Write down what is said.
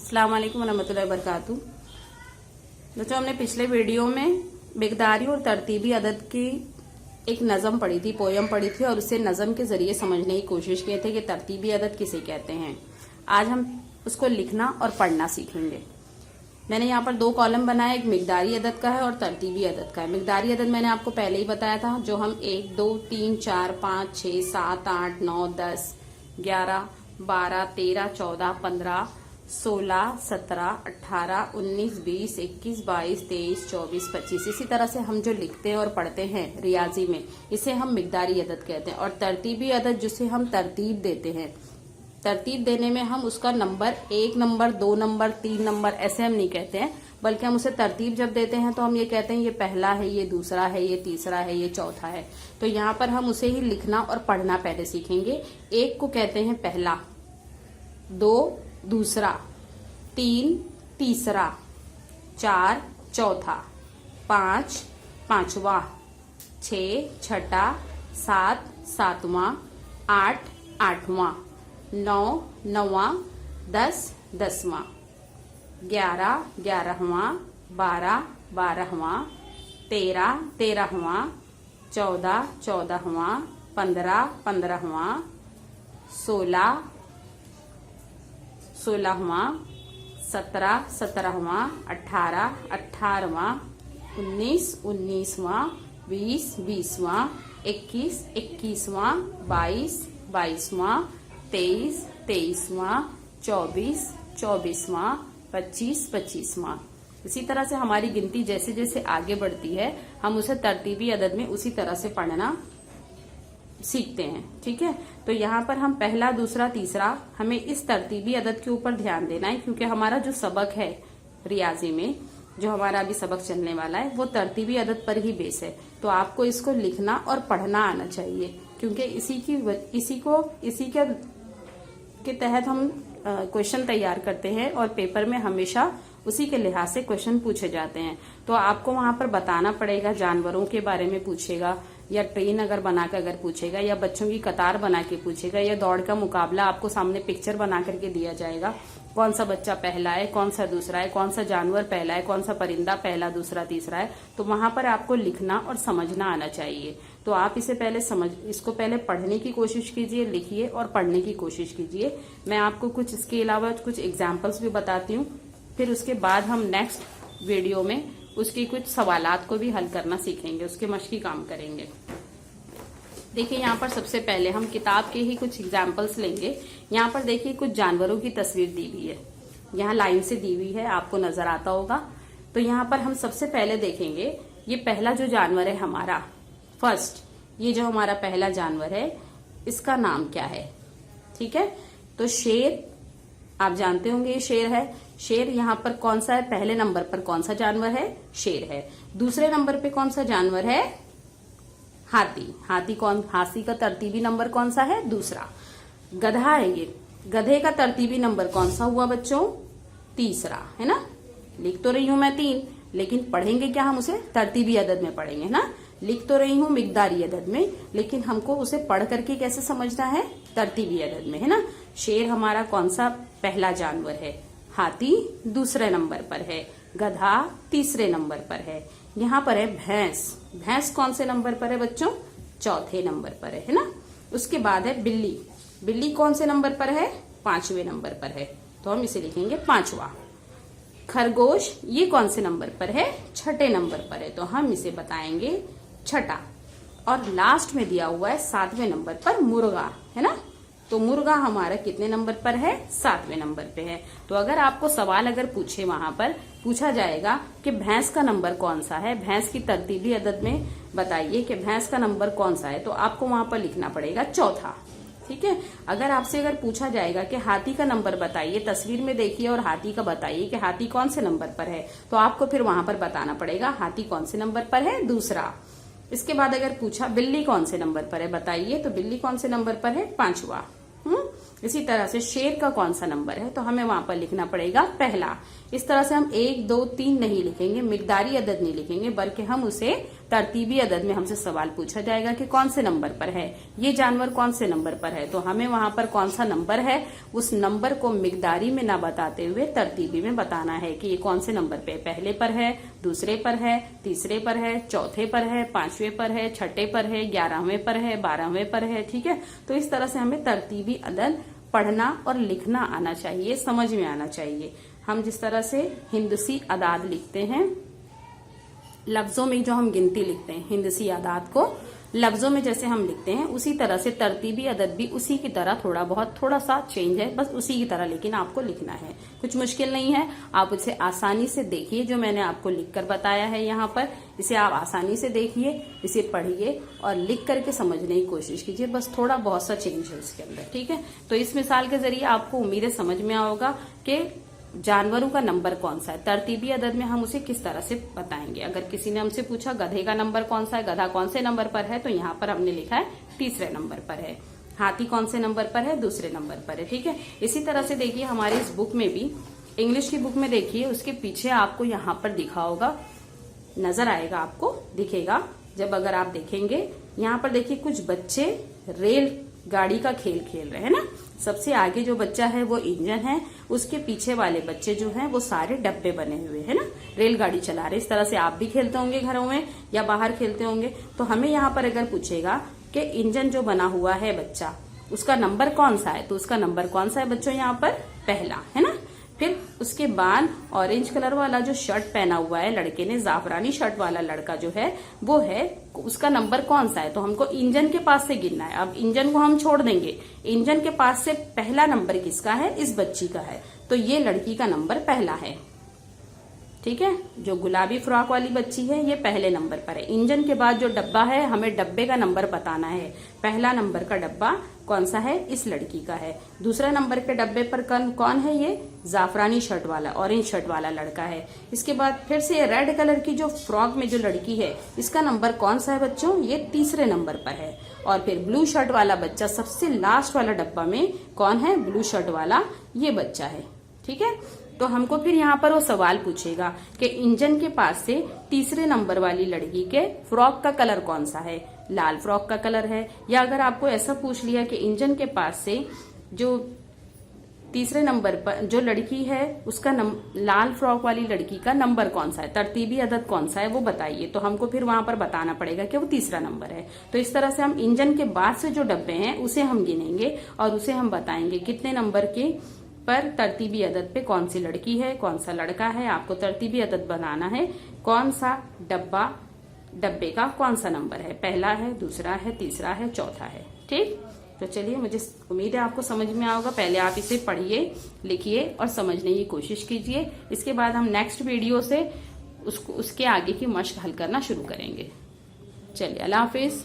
अस्सलाम वालेकुम रहमतुल्लाहि वबरकातुहू। बच्चों, हमने पिछले वीडियो में मिक़दारी और तरतीबी अदद की एक नज़म पढ़ी थी, पोयम पढ़ी थी, और उससे नज़म के जरिए समझने की कोशिश किए थे कि तरतीबी अदद किसे कहते हैं। आज हम उसको लिखना और पढ़ना सीखेंगे। मैंने यहाँ पर दो कॉलम बनाए, एक मिक़दारी अदद का है और तरतीबी अदद का है। मिक़दारी अदद मैंने आपको पहले ही बताया था, जो हम 1, 2, 3, 4, 5, 6, 7, 8, 9, 10, 11, 12, 13, 14, 15, 16, 17, 18, 19, 20, 21, 22, 23, 24, 25। इसी तरह से हम जो लिखते हैं और पढ़ते हैं रियाजी में, इसे हम मिक़दारी अदद कहते हैं। और तरतीबी अदद जिसे हम तरतीब देते हैं, तरतीब देने में हम उसका नंबर 1 नंबर, 2 नंबर, 3 नंबर ऐसे हम नहीं कहते हैं, बल्कि हम उसे तरतीब जब देते हैं तो हम ये कहते हैं ये पहला है, ये दूसरा है, ये तीसरा है, ये चौथा है। तो यहाँ पर हम उसे ही लिखना और पढ़ना पहले सीखेंगे। 1 को कहते हैं पहला, 2 दूसरा, 3 तीसरा, 4 चौथा, 5 पांचवा, 6 छठा, 7 सातवां, 8 आठवां, 9 नौवां, 10 दसवां, 11 11वां, 12 12वां, 13 13वां, 14 14वां, 15 15वां, 16 16वां, 17 17वां, 18 18वां, 19 19वां, 20 20वां, 21 21वां, 22 22वां, 23 23वां, 24 24वां, 25 25वां। इसी तरह से हमारी गिनती जैसे जैसे आगे बढ़ती है, हम उसे तरतीबी अदद में उसी तरह से पढ़ना सीखते हैं। ठीक है, तो यहाँ पर हम पहला, दूसरा, तीसरा, हमें इस तरतीबी अदद के ऊपर ध्यान देना है, क्योंकि हमारा जो सबक है रियाजी में, जो हमारा अभी सबक चलने वाला है, वो तरतीबी अदद पर ही बेस है। तो आपको इसको लिखना और पढ़ना आना चाहिए, क्योंकि इसी के तहत हम क्वेश्चन तैयार करते हैं और पेपर में हमेशा उसी के लिहाज से क्वेश्चन पूछे जाते हैं। तो आपको वहां पर बताना पड़ेगा, जानवरों के बारे में पूछेगा, या ट्रेन अगर बनाकर अगर पूछेगा, या बच्चों की कतार बना के पूछेगा, या दौड़ का मुकाबला आपको सामने पिक्चर बना करके दिया जाएगा, कौन सा बच्चा पहला है, कौन सा दूसरा है, कौन सा जानवर पहला है, कौन सा परिंदा पहला, दूसरा, तीसरा है। तो वहां पर आपको लिखना और समझना आना चाहिए। तो आप इसको पहले पढ़ने की कोशिश कीजिए, लिखिए और पढ़ने की कोशिश कीजिए। मैं आपको कुछ इसके अलावा कुछ एग्जाम्पल्स भी बताती हूँ, फिर उसके बाद हम नेक्स्ट वीडियो में उसकी कुछ सवालात को भी हल करना सीखेंगे, उसके मशकी काम करेंगे। देखिए, यहाँ पर सबसे पहले हम किताब के ही कुछ एग्जाम्पल्स लेंगे। यहाँ पर देखिए कुछ जानवरों की तस्वीर दी हुई है, यहाँ लाइन से दी हुई है, आपको नजर आता होगा। तो यहाँ पर हम सबसे पहले देखेंगे, ये पहला जो जानवर है हमारा फर्स्ट, ये जो हमारा पहला जानवर है, इसका नाम क्या है। ठीक है, तो शेर, आप जानते होंगे ये शेर है। शेर यहाँ पर कौन सा है, पहले नंबर पर कौन सा जानवर है, शेर है। दूसरे नंबर पे कौन सा जानवर है, हाथी। हाथी का तरतीबी नंबर कौन सा है, दूसरा। गधा है ये, गधे का तरतीबी नंबर कौन सा हुआ बच्चों, तीसरा, है ना। लिख तो रही हूं मैं 3, लेकिन पढ़ेंगे क्या, हम उसे तरतीबी अदद में पढ़ेंगे ना। लिख तो रही हूं मिक़दारी अदद में, लेकिन हमको उसे पढ़ करके कैसे समझना है, तरतीबी अदद में, है ना। शेर हमारा कौन सा पहला जानवर है, हाथी दूसरे नंबर पर है, गधा तीसरे नंबर पर है। यहाँ पर है भैंस। भैंस कौन से नंबर पर है बच्चों, चौथे नंबर पर है ना। उसके बाद है बिल्ली। बिल्ली कौन से नंबर पर है, 5वें नंबर पर है, तो हम इसे लिखेंगे 5वां। खरगोश ये कौन से नंबर पर है, 6ठे नंबर पर है, तो हम इसे बताएंगे 6ठा। और लास्ट में दिया हुआ है 7वें नंबर पर मुर्गा, है ना। तो मुर्गा हमारा कितने नंबर पर है, 7वें नंबर पे है। तो अगर आपको सवाल अगर पूछे, वहां पर पूछा जाएगा कि भैंस का नंबर कौन सा है, भैंस की तरतीबी अदद में बताइए कि भैंस का नंबर कौन सा है, तो आपको वहां पर लिखना पड़ेगा चौथा। ठीक है, अगर पूछा जाएगा कि हाथी का नंबर बताइए, तस्वीर में देखिए और हाथी का बताइए कि हाथी कौन से नंबर पर है, तो आपको फिर वहां पर बताना पड़ेगा हाथी कौन से नंबर पर है, दूसरा। इसके बाद अगर पूछा बिल्ली कौन से नंबर पर है बताइए, तो बिल्ली कौन से नंबर पर है, 5वां। इसी तरह से शेर का कौन सा नंबर है, तो हमें वहां पर लिखना पड़ेगा पहला। इस तरह से हम 1 2 3 नहीं लिखेंगे, मिक़दारी अदद नहीं लिखेंगे, बल्कि हम उसे तरतीबी अदद में हमसे सवाल पूछा जाएगा कि कौन से नंबर पर है ये जानवर, कौन से नंबर पर है, तो हमें वहां पर कौन सा नंबर है उस नंबर को मिकदारी में ना बताते हुए तरतीबी में बताना है कि ये कौन से नंबर पे, पहले पर है, दूसरे पर है, तीसरे पर है, चौथे पर है, पांचवें पर है, छठे पर है, 11वें पर है, 12वें पर है। ठीक है, तो इस तरह से हमें तरतीबी अदद पढ़ना और लिखना आना चाहिए, समझ में आना चाहिए। हम जिस तरह से हिंदसी अदाद लिखते हैं, लफ्जों में जो हम गिनती लिखते हैं, हिंदसी अदाद को लफ्जों में जैसे हम लिखते हैं उसी तरह से तरतीबी अदद भी उसी की तरह थोड़ा सा चेंज है, बस उसी की तरह, लेकिन आपको लिखना है। कुछ मुश्किल नहीं है, आप उसे आसानी से देखिए। जो मैंने आपको लिखकर बताया है यहाँ पर, इसे आप आसानी से देखिए, इसे पढ़िए और लिख करके समझने की कोशिश कीजिए। बस थोड़ा बहुत सा चेंज है इसके अंदर। ठीक है, तो इस मिसाल के जरिए आपको उम्मीद है समझ में आओगा कि जानवरों का नंबर कौन सा है। तरतीबी अदद में हम उसे किस तरह से बताएंगे। अगर किसी ने हमसे पूछा गधे का नंबर कौन सा है, गधा कौन से नंबर पर है, तो यहाँ पर हमने लिखा है तीसरे नंबर पर है। हाथी कौन से नंबर पर है, दूसरे नंबर पर है। ठीक है, इसी तरह से देखिए हमारी इस बुक में भी, इंग्लिश की बुक में देखिए, उसके पीछे आपको यहाँ पर दिखा होगा, नजर आएगा, आपको दिखेगा जब अगर आप देखेंगे। यहाँ पर देखिए कुछ बच्चे रेल गाड़ी का खेल खेल रहे हैं ना। सबसे आगे जो बच्चा है वो इंजन है, उसके पीछे वाले बच्चे जो हैं वो सारे डब्बे बने हुए हैं ना, रेलगाड़ी चला रहे। इस तरह से आप भी खेलते होंगे घरों में या बाहर खेलते होंगे। तो हमें यहाँ पर अगर पूछेगा कि इंजन जो बना हुआ है बच्चा, उसका नंबर कौन सा है, तो उसका नंबर कौन सा है बच्चों, यहाँ पर पहला है ना। फिर उसके बाद ऑरेंज कलर वाला जो शर्ट पहना हुआ है लड़के ने, जाफरानी शर्ट वाला लड़का जो है वो है, उसका नंबर कौन सा है, तो हमको इंजन के पास से गिनना है। अब इंजन को हम छोड़ देंगे, इंजन के पास से पहला नंबर किसका है, इस बच्ची का है, तो ये लड़की का नंबर पहला है। ठीक है, जो गुलाबी फ्रॉक वाली बच्ची है ये पहले नंबर पर है। इंजन के बाद जो डब्बा है, हमें डब्बे का नंबर बताना है। पहला नंबर का डब्बा कौन सा है, इस लड़की का है। दूसरा नंबर के डब्बे पर कौन है, ये जाफरानी शर्ट वाला, ऑरेंज शर्ट वाला लड़का है। इसके बाद फिर से रेड कलर की जो फ्रॉक में जो लड़की है, इसका नंबर कौन सा है बच्चों, ये तीसरे नंबर पर है। और फिर ब्लू शर्ट वाला बच्चा सबसे लास्ट वाला डब्बा में कौन है, ब्लू शर्ट वाला ये बच्चा है। ठीक है, तो हमको फिर यहाँ पर वो सवाल पूछेगा कि इंजन के पास से तीसरे नंबर वाली लड़की के फ्रॉक का कलर कौन सा है, लाल फ्रॉक का कलर है। या अगर आपको ऐसा पूछ लिया कि इंजन के पास से जो तीसरे नंबर पर जो लड़की है उसका लाल फ्रॉक वाली लड़की का नंबर कौन सा है, तरतीबी अदद कौन सा है वो बताइए, तो हमको फिर वहां पर बताना पड़ेगा कि वो तीसरा नंबर है। तो इस तरह से हम इंजन के बाद से जो डब्बे हैं उसे हम गिनेंगे और उसे हम बताएंगे कितने नंबर के पर तरतीबी अदद पे कौन सी लड़की है, कौन सा लड़का है। आपको तरतीबी अदद बनाना है, कौन सा डब्बे का कौन सा नंबर है, पहला है, दूसरा है, तीसरा है, चौथा है। ठीक, तो चलिए, मुझे उम्मीद है आपको समझ में आओगा। पहले आप इसे पढ़िए, लिखिए और समझने की कोशिश कीजिए। इसके बाद हम नेक्स्ट वीडियो से उसके आगे की मश्क हल करना शुरू करेंगे। चलिए, अल्लाह हाफिज।